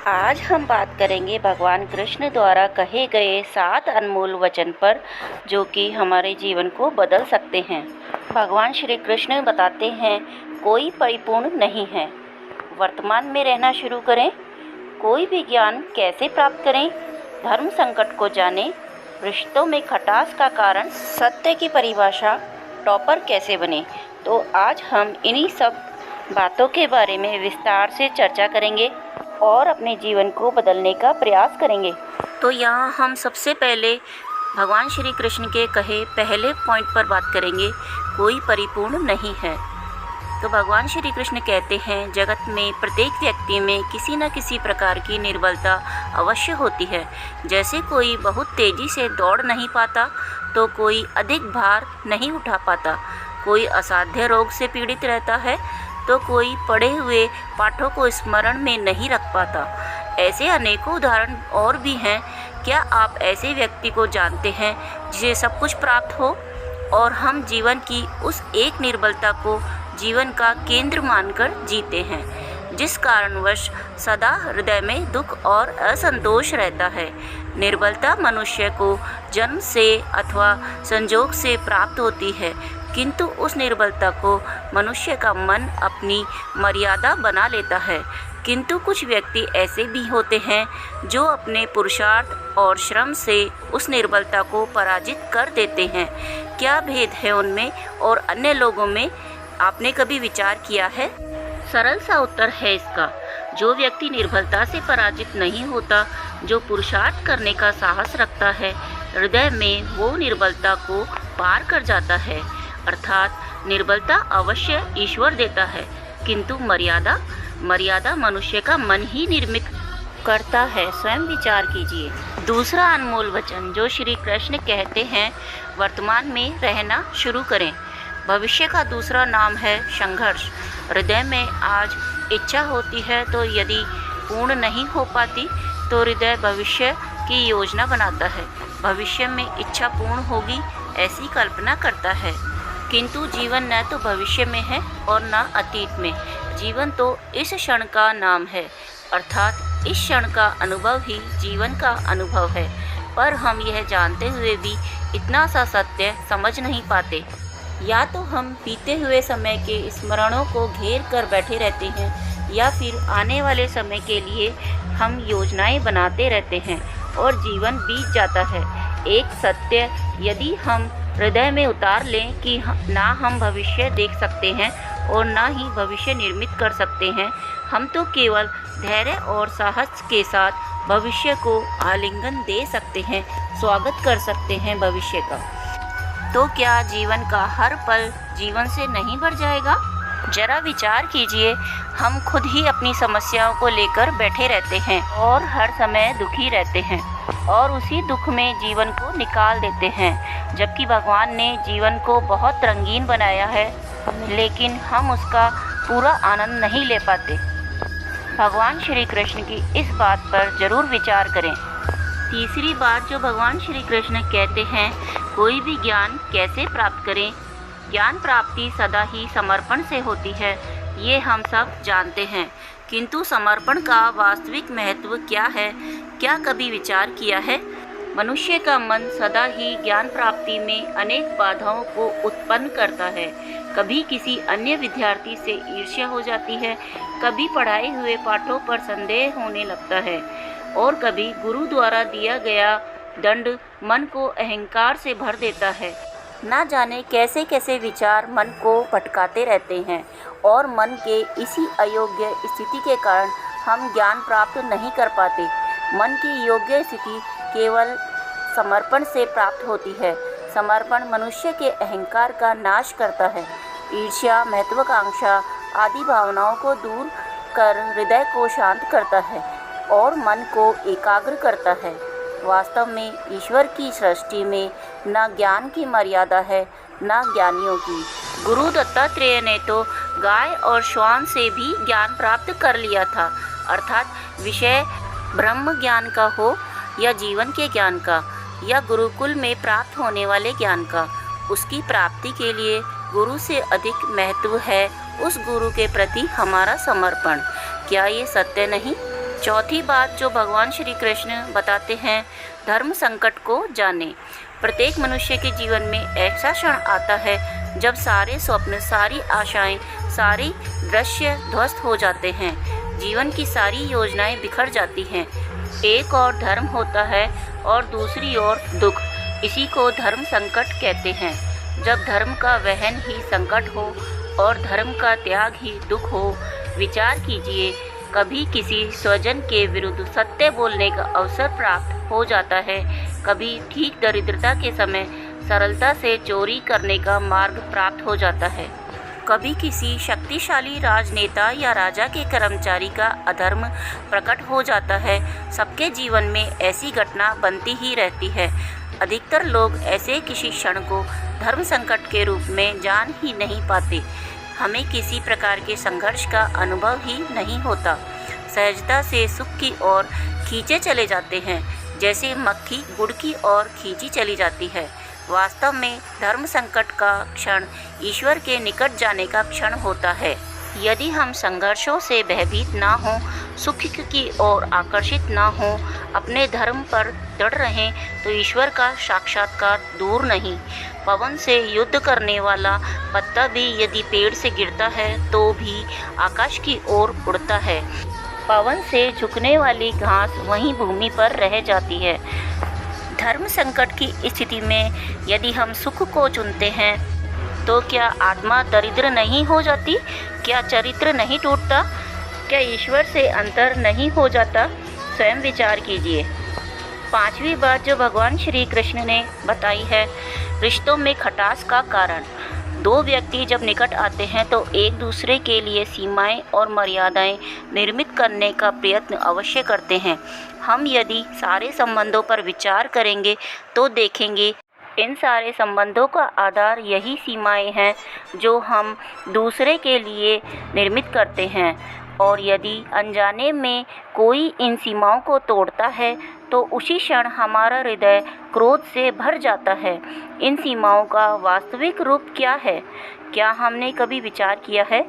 आज हम बात करेंगे भगवान कृष्ण द्वारा कहे गए 7 अनमोल वचन पर, जो कि हमारे जीवन को बदल सकते हैं। भगवान श्री कृष्ण बताते हैं, कोई परिपूर्ण नहीं है। वर्तमान में रहना शुरू करें। कोई भी ज्ञान कैसे प्राप्त करें। धर्म संकट को जानें। रिश्तों में खटास का कारण। सत्य की परिभाषा। टॉपर कैसे बने। तो आज हम इन्हीं सब बातों के बारे में विस्तार से चर्चा करेंगे और अपने जीवन को बदलने का प्रयास करेंगे। तो यहाँ हम सबसे पहले भगवान श्री कृष्ण के कहे पहले पॉइंट पर बात करेंगे, कोई परिपूर्ण नहीं है। तो भगवान श्री कृष्ण कहते हैं, जगत में प्रत्येक व्यक्ति में किसी न किसी प्रकार की निर्बलता अवश्य होती है। जैसे कोई बहुत तेज़ी से दौड़ नहीं पाता, तो कोई अधिक भार नहीं उठा पाता, कोई असाध्य रोग से पीड़ित रहता है, तो कोई पढ़े हुए पाठों को स्मरण में नहीं रख पाता। ऐसे अनेकों उदाहरण और भी हैं। क्या आप ऐसे व्यक्ति को जानते हैं जिसे सब कुछ प्राप्त हो और हम जीवन की उस एक निर्बलता को जीवन का केंद्र मानकर जीते हैं, जिस कारणवश सदा हृदय में दुख और असंतोष रहता है। निर्बलता मनुष्य को जन्म से अथवा संजोग से प्राप्त होती है, किंतु उस निर्बलता को मनुष्य का मन अपनी मर्यादा बना लेता है। किंतु कुछ व्यक्ति ऐसे भी होते हैं जो अपने पुरुषार्थ और श्रम से उस निर्बलता को पराजित कर देते हैं। क्या भेद है उनमें और अन्य लोगों में, आपने कभी विचार किया है? सरल सा उत्तर है इसका, जो व्यक्ति निर्बलता से पराजित नहीं होता, जो पुरुषार्थ करने का साहस रखता है, हृदय में वो निर्बलता को पार कर जाता है। अर्थात निर्बलता अवश्य ईश्वर देता है, किंतु मर्यादा मनुष्य का मन ही निर्मित करता है। स्वयं विचार कीजिए। दूसरा अनमोल वचन जो श्री कृष्ण कहते हैं, वर्तमान में रहना शुरू करें। भविष्य का दूसरा नाम है संघर्ष। हृदय में आज इच्छा होती है, तो यदि पूर्ण नहीं हो पाती तो हृदय भविष्य की योजना बनाता है। भविष्य में इच्छा पूर्ण होगी ऐसी कल्पना करता है, किंतु जीवन न तो भविष्य में है और न अतीत में। जीवन तो इस क्षण का नाम है, अर्थात इस क्षण का अनुभव ही जीवन का अनुभव है। पर हम यह जानते हुए भी इतना सा सत्य समझ नहीं पाते। या तो हम बीते हुए समय के स्मरणों को घेर कर बैठे रहते हैं, या फिर आने वाले समय के लिए हम योजनाएं बनाते रहते हैं और जीवन बीत जाता है। एक सत्य यदि हम हृदय में उतार लें कि ना हम भविष्य देख सकते हैं और ना ही भविष्य निर्मित कर सकते हैं, हम तो केवल धैर्य और साहस के साथ भविष्य को आलिंगन दे सकते हैं, स्वागत कर सकते हैं भविष्य का। तो क्या जीवन का हर पल जीवन से नहीं भर जाएगा? जरा विचार कीजिए। हम खुद ही अपनी समस्याओं को लेकर बैठे रहते हैं और हर समय दुखी रहते हैं और उसी दुख में जीवन को निकाल देते हैं, जबकि भगवान ने जीवन को बहुत रंगीन बनाया है, लेकिन हम उसका पूरा आनंद नहीं ले पाते। भगवान श्री कृष्ण की इस बात पर जरूर विचार करें। तीसरी बात जो भगवान श्री कृष्ण कहते हैं, कोई भी ज्ञान कैसे प्राप्त करें। ज्ञान प्राप्ति सदा ही समर्पण से होती है, ये हम सब जानते हैं, किंतु समर्पण का वास्तविक महत्व क्या है, क्या कभी विचार किया है? मनुष्य का मन सदा ही ज्ञान प्राप्ति में अनेक बाधाओं को उत्पन्न करता है। कभी किसी अन्य विद्यार्थी से ईर्ष्या हो जाती है, कभी पढ़ाए हुए पाठों पर संदेह होने लगता है, और कभी गुरु द्वारा दिया गया दंड मन को अहंकार से भर देता है। ना जाने कैसे कैसे विचार मन को भटकाते रहते हैं, और मन के इसी अयोग्य स्थिति के कारण हम ज्ञान प्राप्त नहीं कर पाते। मन की योग्य स्थिति केवल समर्पण से प्राप्त होती है। समर्पण मनुष्य के अहंकार का नाश करता है। ईर्ष्या, महत्वाकांक्षा आदि भावनाओं को दूर कर हृदय को शांत करता है और मन को एकाग्र करता है। वास्तव में ईश्वर की सृष्टि में न ज्ञान की मर्यादा है, न ज्ञानियों की। गुरु दत्तात्रेय ने तो गाय और श्वान से भी ज्ञान प्राप्त कर लिया था, अर्थात विषय ब्रह्म ज्ञान का हो या जीवन के ज्ञान का या गुरुकुल में प्राप्त होने वाले ज्ञान का, उसकी प्राप्ति के लिए गुरु से अधिक महत्व है उस गुरु के प्रति हमारा समर्पण। क्या ये सत्य नहीं? चौथी बात जो भगवान श्री कृष्ण बताते हैं, धर्म संकट को जाने। प्रत्येक मनुष्य के जीवन में ऐसा क्षण आता है जब सारे स्वप्न, सारी आशाएं, सारे दृश्य ध्वस्त हो जाते हैं, जीवन की सारी योजनाएं बिखर जाती हैं। एक और धर्म होता है और दूसरी ओर दुख, इसी को धर्म संकट कहते हैं। जब धर्म का वहन ही संकट हो और धर्म का त्याग ही दुख हो। विचार कीजिए, कभी किसी स्वजन के विरुद्ध सत्य बोलने का अवसर प्राप्त हो जाता है, कभी ठीक दरिद्रता के समय सरलता से चोरी करने का मार्ग प्राप्त हो जाता है, कभी किसी शक्तिशाली राजनेता या राजा के कर्मचारी का अधर्म प्रकट हो जाता है। सबके जीवन में ऐसी घटना बनती ही रहती है। अधिकतर लोग ऐसे किसी क्षण को धर्म संकट के रूप में जान ही नहीं पाते। हमें किसी प्रकार के संघर्ष का अनुभव ही नहीं होता। सहजता से सुख की ओर खींचे चले जाते हैं, जैसे मक्खी गुड़ की ओर खींची चली जाती है। वास्तव में धर्म संकट का क्षण ईश्वर के निकट जाने का क्षण होता है। यदि हम संघर्षों से भयभीत ना हों, सुख की ओर आकर्षित ना हों, अपने धर्म पर दृढ़ रहें, तो ईश्वर का साक्षात्कार दूर नहीं। पवन से युद्ध करने वाला पत्ता भी यदि पेड़ से गिरता है तो भी आकाश की ओर उड़ता है। पवन से झुकने वाली घास वहीं भूमि पर रह जाती है। धर्म संकट की स्थिति में यदि हम सुख को चुनते हैं तो क्या आत्मा दरिद्र नहीं हो जाती? क्या चरित्र नहीं टूटता? क्या ईश्वर से अंतर नहीं हो जाता? स्वयं विचार कीजिए। पांचवी बात जो भगवान श्री कृष्ण ने बताई है, रिश्तों में खटास का कारण। दो व्यक्ति जब निकट आते हैं तो एक दूसरे के लिए सीमाएं और मर्यादाएं निर्मित करने का प्रयत्न अवश्य करते हैं। हम यदि सारे संबंधों पर विचार करेंगे तो देखेंगे इन सारे संबंधों का आधार यही सीमाएं हैं जो हम दूसरे के लिए निर्मित करते हैं। और यदि अनजाने में कोई इन सीमाओं को तोड़ता है तो उसी क्षण हमारा हृदय क्रोध से भर जाता है। इन सीमाओं का वास्तविक रूप क्या है? क्या हमने कभी विचार किया है?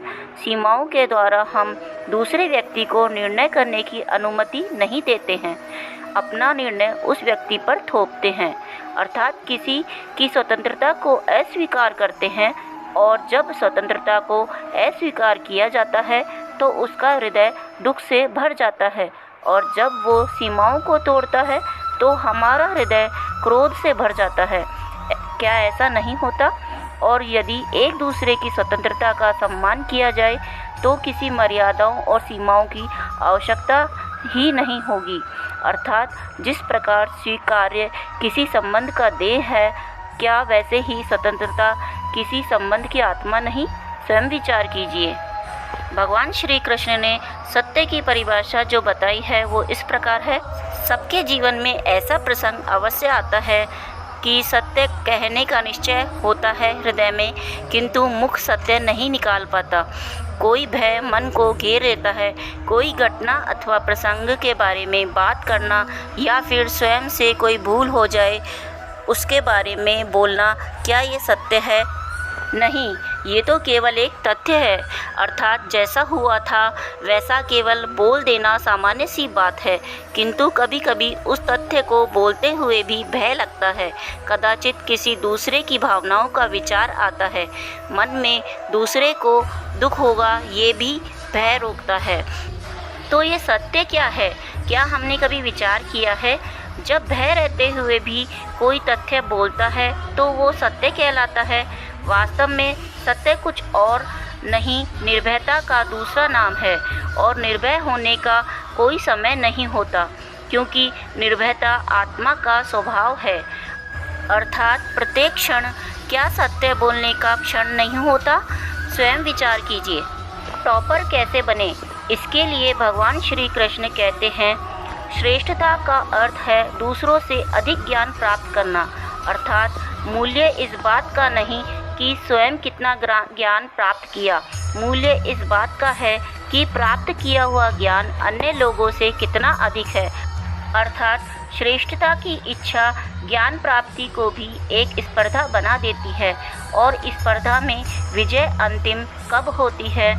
सीमाओं के द्वारा हम दूसरे व्यक्ति को निर्णय करने की अनुमति नहीं देते हैं, अपना निर्णय उस व्यक्ति पर थोपते हैं, अर्थात किसी की स्वतंत्रता को अस्वीकार करते हैं। और जब स्वतंत्रता को अस्वीकार किया जाता है तो उसका हृदय दुख से भर जाता है, और जब वो सीमाओं को तोड़ता है तो हमारा हृदय क्रोध से भर जाता है। क्या ऐसा नहीं होता? और यदि एक दूसरे की स्वतंत्रता का सम्मान किया जाए तो किसी मर्यादाओं और सीमाओं की आवश्यकता ही नहीं होगी। अर्थात जिस प्रकार स्वीकार्य किसी संबंध का देह है, क्या वैसे ही स्वतंत्रता किसी संबंध की आत्मा नहीं? स्वयं विचार कीजिए। भगवान श्री कृष्ण ने सत्य की परिभाषा जो बताई है वो इस प्रकार है। सबके जीवन में ऐसा प्रसंग अवश्य आता है कि सत्य कहने का निश्चय होता है हृदय में, किंतु मुख सत्य नहीं निकाल पाता। कोई भय मन को घेर लेता है, कोई घटना अथवा प्रसंग के बारे में बात करना या फिर स्वयं से कोई भूल हो जाए उसके बारे में बोलना, क्या ये सत्य है? नहीं, ये तो केवल एक तथ्य है। अर्थात जैसा हुआ था वैसा केवल बोल देना सामान्य सी बात है, किंतु कभी कभी उस तथ्य को बोलते हुए भी भय लगता है। कदाचित किसी दूसरे की भावनाओं का विचार आता है, मन में दूसरे को दुख होगा ये भी भय रोकता है। तो ये सत्य क्या है? क्या हमने कभी विचार किया है? जब भय रहते हुए भी कोई तथ्य बोलता है तो वो सत्य कहलाता है। वास्तव में सत्य कुछ और नहीं, निर्भयता का दूसरा नाम है। और निर्भय होने का कोई समय नहीं होता, क्योंकि निर्भयता आत्मा का स्वभाव है। अर्थात प्रत्येक क्षण क्या सत्य बोलने का क्षण नहीं होता? स्वयं विचार कीजिए। टॉपर कैसे बने? इसके लिए भगवान श्री कृष्ण कहते हैं, श्रेष्ठता का अर्थ है दूसरों से अधिक ज्ञान प्राप्त करना। अर्थात मूल्य इस बात का नहीं कि स्वयं कितना ज्ञान प्राप्त किया, मूल्य इस बात का है कि प्राप्त किया हुआ ज्ञान अन्य लोगों से कितना अधिक है। अर्थात श्रेष्ठता की इच्छा ज्ञान प्राप्ति को भी एक स्पर्धा बना देती है, और इस स्पर्धा में विजय अंतिम कब होती है?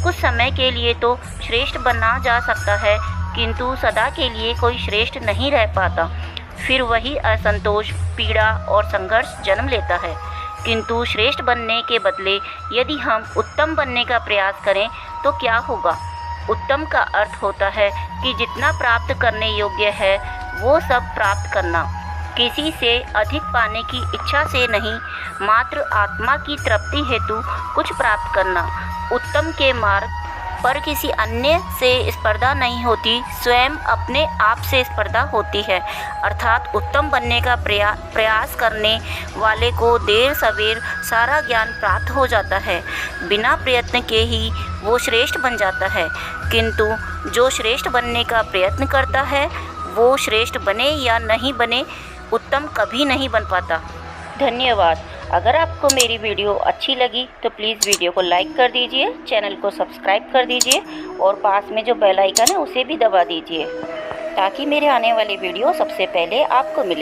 कुछ समय के लिए तो श्रेष्ठ बनना जा सकता है, किंतु सदा के लिए कोई श्रेष्ठ नहीं रह पाता। फिर वही असंतोष, पीड़ा और संघर्ष जन्म लेता है। किंतु श्रेष्ठ बनने के बदले यदि हम उत्तम बनने का प्रयास करें तो क्या होगा? उत्तम का अर्थ होता है कि जितना प्राप्त करने योग्य है वो सब प्राप्त करना, किसी से अधिक पाने की इच्छा से नहीं, मात्र आत्मा की तृप्ति हेतु कुछ प्राप्त करना। उत्तम के मार्ग पर किसी अन्य से स्पर्धा नहीं होती, स्वयं अपने आप से स्पर्धा होती है। अर्थात उत्तम बनने का प्रयास करने वाले को देर सवेर सारा ज्ञान प्राप्त हो जाता है। बिना प्रयत्न के ही वो श्रेष्ठ बन जाता है। किंतु जो श्रेष्ठ बनने का प्रयत्न करता है वो श्रेष्ठ बने या नहीं बने, उत्तम कभी नहीं बन पाता। धन्यवाद। अगर आपको मेरी वीडियो अच्छी लगी तो प्लीज़ वीडियो को लाइक कर दीजिए, चैनल को सब्सक्राइब कर दीजिए और पास में जो बेल आइकन है उसे भी दबा दीजिए ताकि मेरे आने वाली वीडियो सबसे पहले आपको मिले।